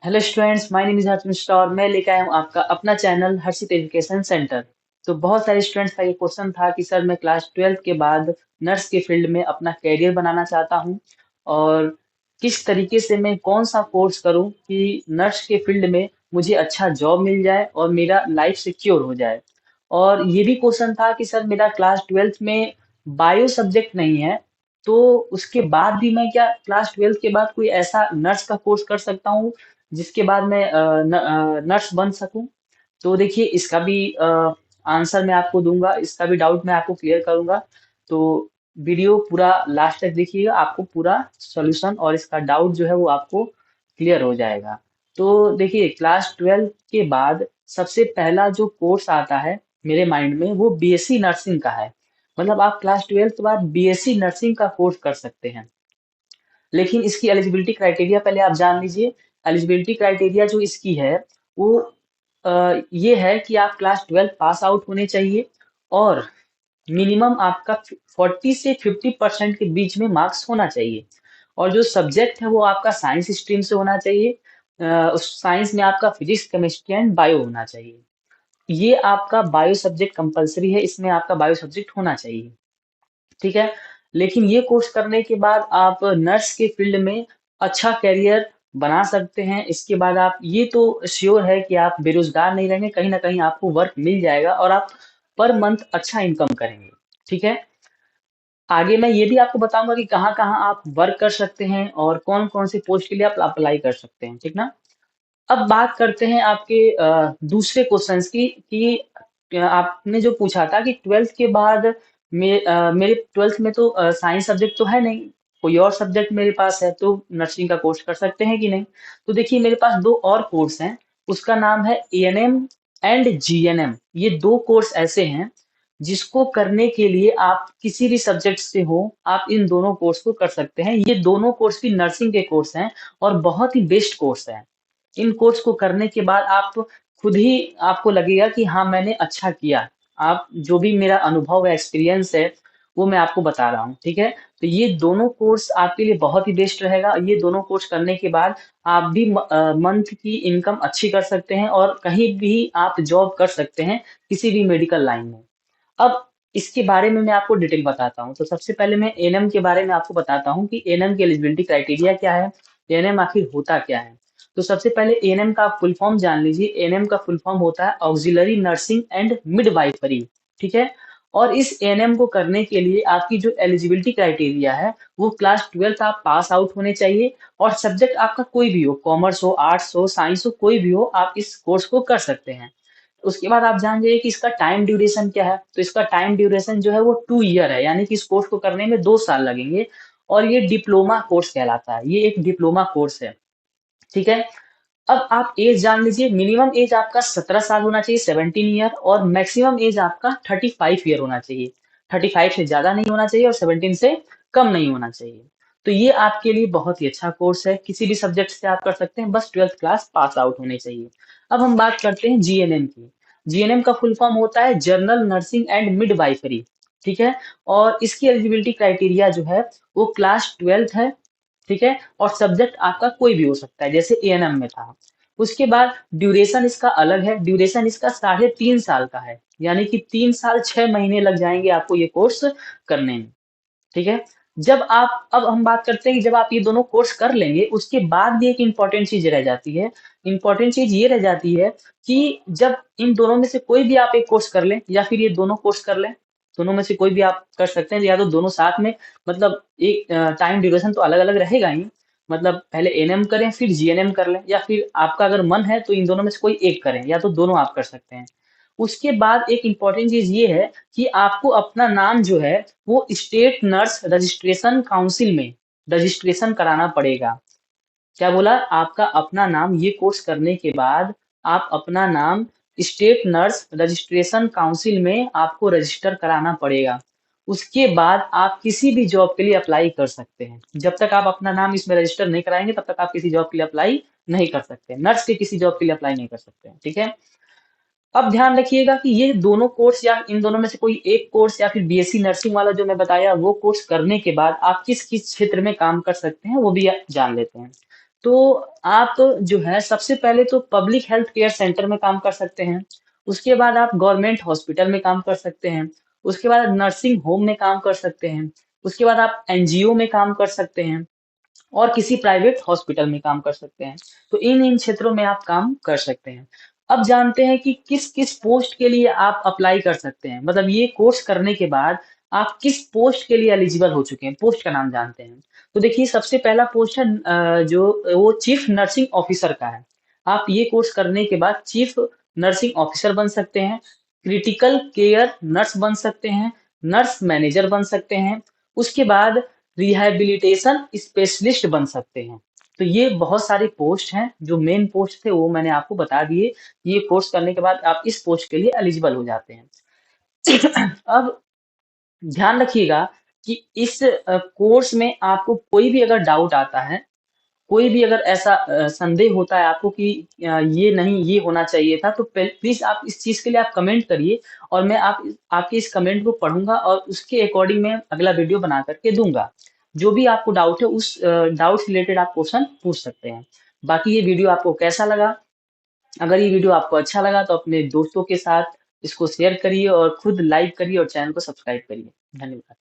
Hello students, my name is Harsh और मैं लेकर आया हूँ आपका अपना चैनल हर्षित एजुकेशन सेंटर। तो बहुत सारे स्टूडेंट्स का ये क्वेश्चन था कि सर मैं क्लास 12 के बाद नर्स के फील्ड में अपना कैरियर बनाना चाहता हूँ और किस तरीके से मैं कौन सा कोर्स करूँ कि नर्स के फील्ड में मुझे अच्छा जॉब मिल जाए और मेरा लाइफ सिक्योर हो जाए। और ये भी क्वेश्चन था कि सर मेरा क्लास 12 में बायो सब्जेक्ट नहीं है, तो उसके बाद भी मैं क्या क्लास 12 के बाद कोई ऐसा नर्स का कोर्स कर सकता हूँ जिसके बाद मैं नर्स बन सकूं। तो देखिए इसका भी आंसर मैं आपको दूंगा, इसका भी डाउट मैं आपको क्लियर करूंगा। तो वीडियो पूरा लास्ट तक देखिएगा, आपको पूरा सॉल्यूशन और इसका डाउट जो है वो आपको क्लियर हो जाएगा। तो देखिए क्लास 12 के बाद सबसे पहला जो कोर्स आता है मेरे माइंड में वो बीएससी नर्सिंग का है। मतलब आप क्लास 12 के बाद बीएससी नर्सिंग का कोर्स कर सकते हैं। लेकिन इसकी एलिजिबिलिटी क्राइटेरिया पहले आप जान लीजिए। एलिजिबिलिटी क्राइटेरिया जो इसकी है वो ये है कि आप क्लास 12 पास आउट होने चाहिए और मिनिमम आपका 40 से 50% के बीच में मार्क्स होना चाहिए। और जो सब्जेक्ट है वो आपका साइंस स्ट्रीम से होना चाहिए। उस साइंस में आपका फिजिक्स, केमिस्ट्री एंड बायो होना चाहिए। ये आपका बायो सब्जेक्ट कंपलसरी है, इसमें आपका बायो सब्जेक्ट होना चाहिए। ठीक है। लेकिन ये कोर्स करने के बाद आप नर्स के फील्ड में अच्छा करियर बना सकते हैं। इसके बाद आप ये तो श्योर है कि आप बेरोजगार नहीं रहेंगे, कहीं ना कहीं आपको वर्क मिल जाएगा और आप पर मंथ अच्छा इनकम करेंगे। ठीक है। आगे मैं ये भी आपको बताऊंगा कि कहाँ कहाँ आप वर्क कर सकते हैं और कौन कौन सी पोस्ट के लिए आप अप्लाई कर सकते हैं। ठीक ना। अब बात करते हैं आपके दूसरे क्वेश्चंस की कि आपने जो पूछा था कि 12th के बाद मेरे 12th में तो साइंस सब्जेक्ट तो है नहीं, कोई और सब्जेक्ट मेरे पास है तो नर्सिंग का कोर्स कर सकते हैं कि नहीं। तो देखिए मेरे पास दो और कोर्स हैं, उसका नाम है एएनएम एंड जीएनएम। ये दो कोर्स ऐसे हैं जिसको करने के लिए आप किसी भी सब्जेक्ट से हो, आप इन दोनों कोर्स को कर सकते हैं। ये दोनों कोर्स भी नर्सिंग के कोर्स हैं और बहुत ही बेस्ट कोर्स हैं। इन कोर्स को करने के बाद आप खुद ही आपको लगेगा कि हाँ मैंने अच्छा किया। आप जो भी मेरा अनुभव है, एक्सपीरियंस है, वो मैं आपको बता रहा हूँ। ठीक है। तो ये दोनों कोर्स आपके लिए बहुत ही बेस्ट रहेगा। ये दोनों कोर्स करने के बाद आप भी मंथ की इनकम अच्छी कर सकते हैं और कहीं भी आप जॉब कर सकते हैं, किसी भी मेडिकल लाइन में। अब इसके बारे में मैं आपको डिटेल बताता हूँ। तो सबसे पहले मैं एएनएम के बारे में आपको बताता हूँ कि एएनएम की एलिजिबिलिटी क्राइटेरिया क्या है, एएनएम आखिर होता क्या है। तो सबसे पहले एएनएम का फुल फॉर्म जान लीजिए। एएनएम का फुल फॉर्म होता है ऑक्सिलरी नर्सिंग एंड मिडवाइफरी। ठीक है। और इस एएनएम को करने के लिए आपकी जो एलिजिबिलिटी क्राइटेरिया है वो क्लास 12 आप पास आउट होने चाहिए और सब्जेक्ट आपका कोई भी हो, कॉमर्स हो, आर्ट्स हो, साइंस हो, कोई भी हो, आप इस कोर्स को कर सकते हैं। उसके बाद आप जान जाइए कि इसका टाइम ड्यूरेशन क्या है। तो इसका टाइम ड्यूरेशन जो है वो 2 ईयर है, यानी कि इस कोर्स को करने में 2 साल लगेंगे। और ये डिप्लोमा कोर्स कहलाता है, ये एक डिप्लोमा कोर्स है। ठीक है। अब आप एज जान लीजिए। मिनिमम एज आपका 17 साल होना चाहिए, 17 ईयर, और मैक्सिमम एज आपका 35 ईयर होना चाहिए। 35 से ज्यादा नहीं होना चाहिए और 17 से कम नहीं होना चाहिए। तो ये आपके लिए बहुत ही अच्छा कोर्स है, किसी भी सब्जेक्ट से आप कर सकते हैं, बस 12th क्लास पास आउट होने चाहिए। अब हम बात करते हैं जीएनएम की। जीएनएम का फुल फॉर्म होता है जनरल नर्सिंग एंड मिडवाइफरी। ठीक है। और इसकी एलिजिबिलिटी क्राइटेरिया जो है वो क्लास 12 है। ठीक है। और सब्जेक्ट आपका कोई भी हो सकता है, जैसे एएनएम में था। उसके बाद ड्यूरेशन इसका अलग है। ड्यूरेशन इसका 3.5 साल का है, यानी कि 3 साल 6 महीने लग जाएंगे आपको ये कोर्स करने में। ठीक है। जब आप अब हम बात करते हैं कि जब आप ये दोनों कोर्स कर लेंगे उसके बाद भी एक इंपॉर्टेंट चीज रह जाती है। इंपॉर्टेंट चीज ये रह जाती है कि जब इन दोनों में से कोई भी आप एक कोर्स कर लें या फिर ये दोनों कोर्स कर लें, दोनों में से कोई भी आप कर सकते हैं या तो दोनों साथ में। मतलब एक टाइम ड्यूरेशन तो अलग अलग रहेगा ही। मतलब पहले एनएम करें फिर जीएनएम कर लें, या फिर आपका अगर मन है तो इन दोनों में से कोई एक करें, या तो दोनों आप कर सकते हैं। उसके बाद एक इंपॉर्टेंट चीज ये है कि आपको अपना नाम जो है वो स्टेट नर्स रजिस्ट्रेशन काउंसिल में रजिस्ट्रेशन कराना पड़ेगा। क्या बोला? आपका अपना नाम, ये कोर्स करने के बाद आप अपना नाम स्टेट नर्स रजिस्ट्रेशन काउंसिल में आपको रजिस्टर कराना पड़ेगा। उसके बाद आप किसी भी जॉब के लिए अप्लाई कर सकते हैं। जब तक आप अपना नाम इसमें रजिस्टर नहीं कराएंगे तब तक आप किसी जॉब के लिए अप्लाई नहीं कर सकते, नर्स के किसी जॉब के लिए अप्लाई नहीं कर सकते। ठीक है। अब ध्यान रखिएगा कि ये दोनों कोर्स या इन दोनों में से कोई एक कोर्स या फिर बीएससी नर्सिंग वाला जो मैं बताया वो कोर्स करने के बाद आप किस किस क्षेत्र में काम कर सकते हैं वो भी आप जान लेते हैं। तो आप जो है सबसे पहले तो पब्लिक हेल्थ केयर सेंटर में काम कर सकते हैं। उसके बाद आप गवर्नमेंट हॉस्पिटल में काम कर सकते हैं। उसके बाद नर्सिंग होम में काम कर सकते हैं। उसके बाद आप एनजीओ में काम कर सकते हैं और किसी प्राइवेट हॉस्पिटल में काम कर सकते हैं। तो इन क्षेत्रों में आप काम कर सकते हैं। अब जानते हैं कि किस किस पोस्ट के लिए आप अप्लाई कर सकते हैं, मतलब ये कोर्स करने के बाद आप किस पोस्ट के लिए एलिजिबल हो चुके हैं, पोस्ट का नाम जानते हैं। तो देखिए सबसे पहला पोस्ट है जो वो चीफ नर्सिंग ऑफिसर का है। आप ये कोर्स करने के बाद चीफ नर्सिंग ऑफिसर बन सकते हैं, क्रिटिकल केयर नर्स बन सकते हैं, नर्स मैनेजर बन सकते हैं। उसके बाद रिहैबिलिटेशन स्पेशलिस्ट बन सकते हैं। तो ये बहुत सारे पोस्ट हैं, जो मेन पोस्ट थे वो मैंने आपको बता दिए। ये कोर्स करने के बाद आप इस पोस्ट के लिए एलिजिबल हो जाते हैं। अब ध्यान रखिएगा कि इस कोर्स में आपको कोई भी अगर डाउट आता है, कोई भी अगर ऐसा संदेह होता है आपको कि ये नहीं ये होना चाहिए था, तो प्लीज आप इस चीज के लिए आप कमेंट करिए और मैं आपके इस कमेंट को पढ़ूंगा और उसके अकॉर्डिंग मैं अगला वीडियो बना करके दूंगा। जो भी आपको डाउट है उस डाउट से रिलेटेड आप क्वेश्चन पूछ सकते हैं। बाकी ये वीडियो आपको कैसा लगा? अगर ये वीडियो आपको अच्छा लगा तो अपने दोस्तों के साथ इसको शेयर करिए और खुद लाइक करिए और चैनल को सब्सक्राइब करिए। धन्यवाद।